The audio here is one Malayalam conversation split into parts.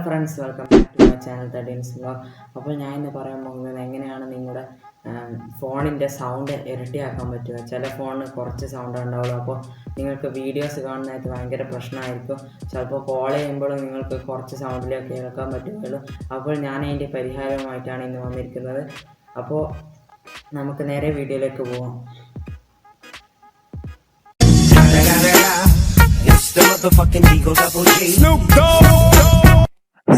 Friends, welcome back to my channel തടീൻസ് വ്ലോഗ്. അപ്പോൾ ഞാൻ ഇന്ന് പറയാൻ പോകുന്നത് എങ്ങനെയാണ് നിങ്ങളുടെ ഫോണിൻ്റെ സൗണ്ട് ഇരട്ടിയാക്കാൻ പറ്റുക. ചില ഫോണിന് കുറച്ച് സൗണ്ട് ഉണ്ടാവുള്ളൂ. അപ്പോൾ നിങ്ങൾക്ക് വീഡിയോസ് കാണുന്നതായിട്ട് ഭയങ്കര പ്രശ്നമായിരിക്കും. ചിലപ്പോൾ കോൾ ചെയ്യുമ്പോഴും നിങ്ങൾക്ക് കുറച്ച് സൗണ്ടിലേക്ക് കേൾക്കാൻ പറ്റുകയുള്ളൂ. അപ്പോൾ ഞാൻ അതിൻ്റെ പരിഹാരമായിട്ടാണ് ഇന്ന് വന്നിരിക്കുന്നത്. അപ്പോൾ നമുക്ക് നേരെ വീഡിയോയിലേക്ക് പോകാം.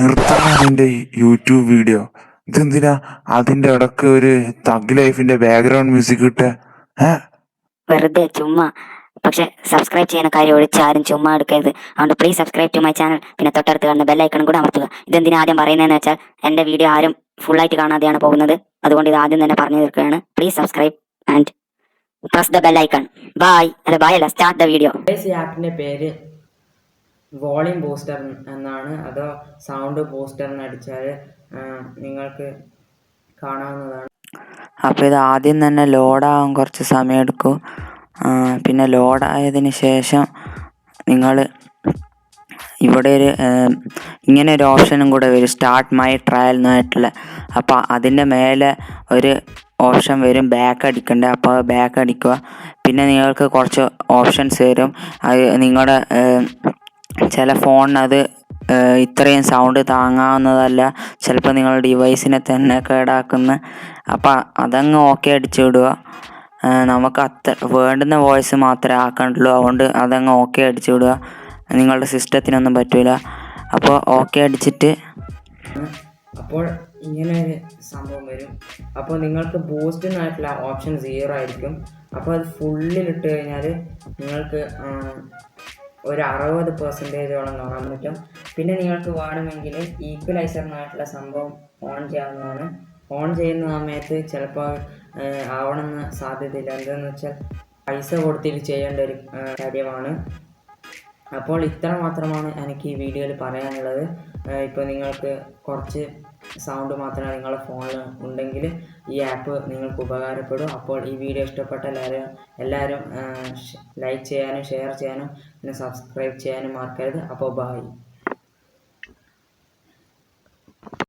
നിർത്തണം അതിന്റെ യൂട്യൂബ് വീഡിയോ. ഇതെന്തിനാ അതിന്റെ ഇടക്ക് ഒരു തഗ് ലൈഫിന്റെ ബാക്ക്ഗ്രൗണ്ട് മ്യൂസിക് ഇട്ട്? വെറുതെ ചുമ്മാ. പക്ഷെ സബ്സ്ക്രൈബ് ചെയ്യുന്ന കാര്യം ഒഴിച്ചാരും ചുമ്മാ എടുക്കരുത്. അതുകൊണ്ട് please subscribe to my channel. പിന്നെ തൊട്ടടുത്ത് കാണുന്ന ബെല്ലൈക്കണും കൂടെ അമർത്തുക. ഇതെന്തിനാ ആദ്യം പറയുന്നതെന്ന് വെച്ചാൽ എൻ്റെ വീഡിയോ ആരും ഫുള്ളായിട്ട് കാണാതെയാണ് പോകുന്നത്. അതുകൊണ്ട് ഇത് ആദ്യം തന്നെ പറഞ്ഞു തീർക്കുകയാണ്. Please subscribe and press the bell icon. Bye. അല്ല ബായ് അല്ല, സ്റ്റാർട്ട് ദ വീഡിയോ. ഈ ആപ്പിൻ്റെ പേര് വോളിയം ബൂസ്റ്റർ എന്നാണ്. അതോ സൗണ്ട് ബൂസ്റ്റർ എന്ന് അടിച്ചാൽ നിങ്ങൾക്ക് കാണാവുന്നതാണ്. അപ്പോൾ ഇത് ആദ്യം തന്നെ ലോഡാകാൻ കുറച്ച് സമയമെടുക്കും. പിന്നെ ലോഡായതിന് ശേഷം നിങ്ങൾ ഇവിടെ ഇങ്ങനെ ഒരു ഓപ്ഷനും കൂടെ വരും, സ്റ്റാർട്ട് മൈ ട്രയൽ എന്നായിട്ടുള്ള. അപ്പോൾ അതിൻ്റെ മേലെ ഒരു ഓപ്ഷൻ വരും, ബാക്ക് അടിക്കണ്ടേ. അപ്പോൾ ബാക്ക് അടിക്കുക. പിന്നെ നിങ്ങൾക്ക് കുറച്ച് ഓപ്ഷൻസ് വരും. അത് നിങ്ങളുടെ ചില ഫോണിനത് ഇത്രയും സൗണ്ട് താങ്ങാവുന്നതല്ല, ചിലപ്പോൾ നിങ്ങളുടെ ഡിവൈസിനെ തന്നെ കേടാക്കുന്ന. അപ്പോൾ അതങ്ങ് ഓക്കെ അടിച്ചു വിടുക. നമുക്ക് വേണ്ടുന്ന വോയിസ് മാത്രമേ ആക്കാണ്ടുള്ളൂ. അതുകൊണ്ട് അതങ്ങ് ഓക്കെ അടിച്ചു വിടുക. നിങ്ങളുടെ സിസ്റ്റത്തിനൊന്നും പറ്റില്ല. അപ്പോൾ ഓക്കെ അടിച്ചിട്ട് അപ്പോൾ ഇങ്ങനെ ഒരു സംഭവം വരും. അപ്പോൾ നിങ്ങൾക്ക് ബൂസ്റ്റിനായിട്ടുള്ള ഓപ്ഷൻ 0 ആയിരിക്കും. അപ്പോൾ അത് ഫുള്ളിലിട്ട് കഴിഞ്ഞാൽ നിങ്ങൾക്ക് ഒരു 60% കാണാൻ പറ്റും. പിന്നെ നിങ്ങൾക്ക് വേണമെങ്കിൽ ഈക്വലൈസറിനായിട്ടുള്ള സംഭവം ഓൺ ചെയ്യാവുന്നതാണ്. ഓൺ ചെയ്യുന്ന സമയത്ത് ചിലപ്പോൾ ആവണമെന്ന് സാധ്യതയില്ല. എന്താണെന്ന് വെച്ചാൽ പൈസ കൊടുത്തിട്ട് ചെയ്യേണ്ട ഒരു കാര്യമാണ്. അപ്പോൾ ഇത്ര മാത്രമാണ് എനിക്ക് ഈ വീഡിയോയിൽ പറയാനുള്ളത്. ഇപ്പോൾ നിങ്ങൾക്ക് കുറച്ച് സൗണ്ട് മാത്രമേ നിങ്ങളുടെ ഫോണിൽ ഉണ്ടെങ്കിൽ ഈ ആപ്പ് നിങ്ങൾക്ക് ഉപകാരപ്പെടും. അപ്പോൾ ഈ വീഡിയോ ഇഷ്ടപ്പെട്ട എല്ലാവരും ലൈക്ക് ചെയ്യാനും ഷെയർ ചെയ്യാനും പിന്നെ സബ്സ്ക്രൈബ് ചെയ്യാനും മറക്കരുത്. അപ്പോൾ ബൈ.